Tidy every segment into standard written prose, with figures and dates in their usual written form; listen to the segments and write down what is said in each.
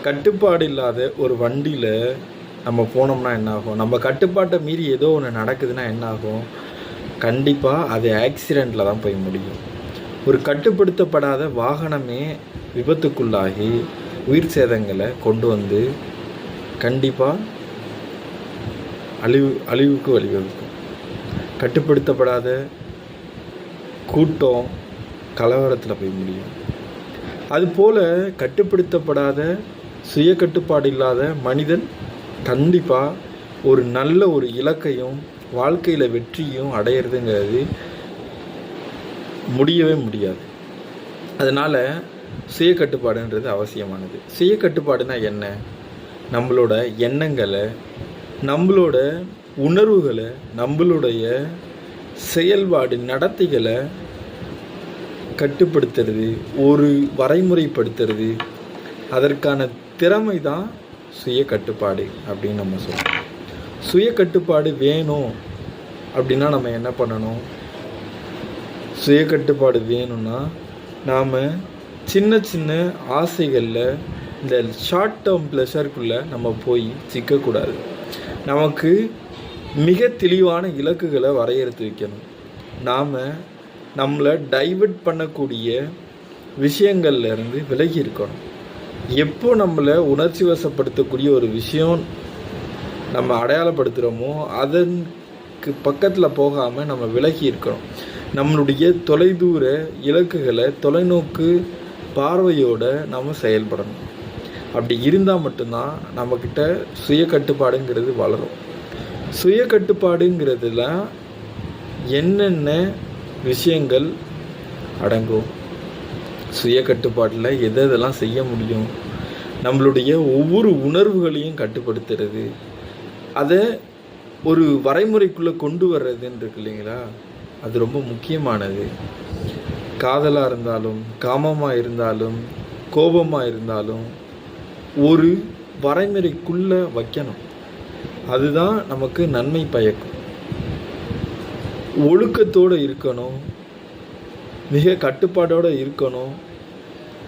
கட்டுப்பாடு இல்லாத ஒரு வண்டியில் நம்ம போனோம்னா என்ன ஆகும்? நம்ம கட்டுப்பாட்டை மீறி ஏதோ ஒன்று நடக்குதுன்னா என்ன ஆகும்? கண்டிப்பாக அது ஆக்சிடெண்ட்டில் தான் போய் முடியும். ஒரு கட்டுப்படுத்தப்படாத வாகனமே விபத்துக்குள்ளாகி உயிர் சேதங்களை கொண்டு வந்து கண்டிப்பாக அழிவுக்கு வழிவகுக்கும். கட்டுப்படுத்தப்படாத கூட்டம் கலவரத்தில் போய் முடியும். அதுபோல் கட்டுப்படுத்தப்படாத சுய கட்டுப்பாடு இல்லாத மனிதன் கண்டிப்பாக ஒரு நல்ல ஒரு இலக்கையும் வாழ்க்கையில் வெற்றியும் அடையிறதுங்கிறது முடியவே முடியாது. அதனால் சுய கட்டுப்பாடுன்றது அவசியமானது. சுய கட்டுப்பாடுனா என்ன? நம்மளோட எண்ணங்களை, நம்மளோட உணர்வுகளை, நம்மளுடைய செயல்பாடு நடத்தைகளை கட்டுப்படுத்துறது, ஒரு வரைமுறைப்படுத்துறது, அதற்கான திறமை தான் சுய கட்டுப்பாடு அப்படின்னு நம்ம சொல்கிறோம். சுய கட்டுப்பாடு வேணும் அப்படின்னா நம்ம என்ன பண்ணணும்? சுய கட்டுப்பாடு வேணும்னா நாம் சின்ன சின்ன ஆசைகளில் இந்த ஷார்ட் டேர்ம் ப்ளஷருக்குள்ளே நம்ம போய் சிக்கக்கூடாது. நமக்கு மிக தெளிவான இலக்குகளை வரையறுத்து வைக்கணும். நாம் நம்மளை டைவர்ட் பண்ணக்கூடிய விஷயங்கள்லேருந்து விலகி இருக்கணும். எப்போ நம்மளை உணர்ச்சி வசப்படுத்தக்கூடிய ஒரு விஷயம் நம்ம அடையாளப்படுத்துகிறோமோ அதற்கு பக்கத்தில் போகாமல் நம்ம விலகி இருக்கணும். நம்மளுடைய தொலைதூர இலக்குகளை தொலைநோக்கு பார்வையோடு நம்ம செயல்படணும். அப்படி இருந்தால் மட்டும்தான் நம்மக்கிட்ட சுய கட்டுப்பாடுங்கிறது வளரும். சுய கட்டுப்பாடுங்கிறதுல என்னென்ன விஷயங்கள் அடங்கும்? சுய கட்டுப்பாட்டில் எதெல்லாம் செய்ய முடியும்? நம்மளுடைய ஒவ்வொரு உணர்வுகளையும் கட்டுப்படுத்துறது, அதை ஒரு வரைமுறைக்குள்ளே கொண்டு வர்றதுன்னு இருக்கு இல்லைங்களா? அது ரொம்ப முக்கியமானது. காதலாக இருந்தாலும், காமமாக இருந்தாலும், கோபமாக இருந்தாலும் ஒரு வரைமுறைக்குள்ளே வைக்கணும். அதுதான் நமக்கு நன்மை பயக்கும். ஒழுக்கத்தோடு இருக்கணும், மிக கட்டுப்பாடோடு இருக்கணும்.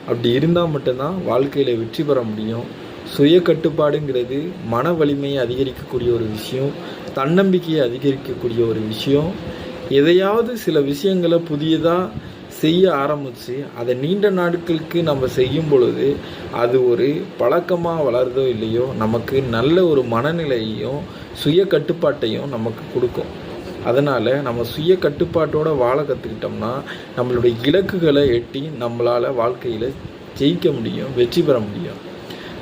அப்படி இருந்தால் மட்டும்தான் வாழ்க்கையில் வெற்றி பெற முடியும். சுய கட்டுப்பாடுங்கிறது மன வலிமையை அதிகரிக்கக்கூடிய ஒரு விஷயம், தன்னம்பிக்கையை அதிகரிக்கக்கூடிய ஒரு விஷயம். எதையாவது சில விஷயங்களை புதியதாக செய்ய ஆரம்பித்து அதை நீண்ட நாட்களுக்கு நம்ம செய்யும் பொழுது அது ஒரு பழக்கமாக வளருதோ இல்லையோ நமக்கு நல்ல ஒரு மனநிலையையும் சுய கட்டுப்பாட்டையும் நமக்கு கொடுக்கும். அதனால் நம்ம சுய கட்டுப்பாட்டோடு வாழ கற்றுக்கிட்டோம்னா நம்மளுடைய இலக்குகளை எட்டி நம்மளால் வாழ்க்கையில் ஜெயிக்க முடியும், வெற்றி பெற முடியும்.